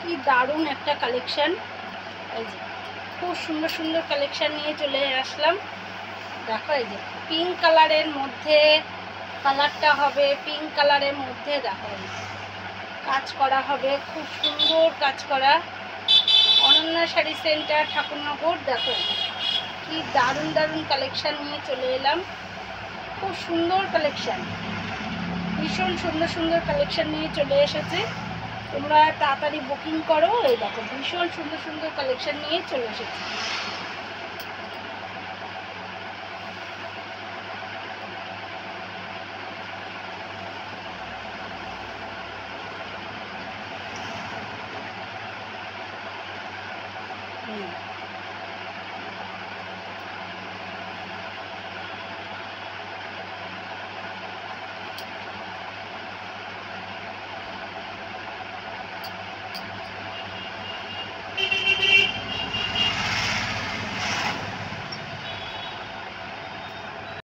কি দারুণ একটা কালেকশান। এই যে খুব সুন্দর সুন্দর কালেকশান নিয়ে চলে আসলাম। দেখো এই যে পিঙ্ক কালারের মধ্যে, কালারটা হবে পিঙ্ক কালারের মধ্যে। দেখো কাজ করা হবে, খুব সুন্দর কাজ করা। অনন্যা শাড়ি সেন্টার, ঠাকুরনগর। দেখো কি দারুণ দারুণ কালেকশান নিয়ে চলে এলাম। খুব সুন্দর কালেকশান, ভীষণ সুন্দর সুন্দর কালেকশান নিয়ে চলে এসেছে। তোমরা তাড়াতাড়ি বুকিং করো। এই দেখো ভীষণ সুন্দর সুন্দর কালেকশান নিয়ে চলে এসেছে।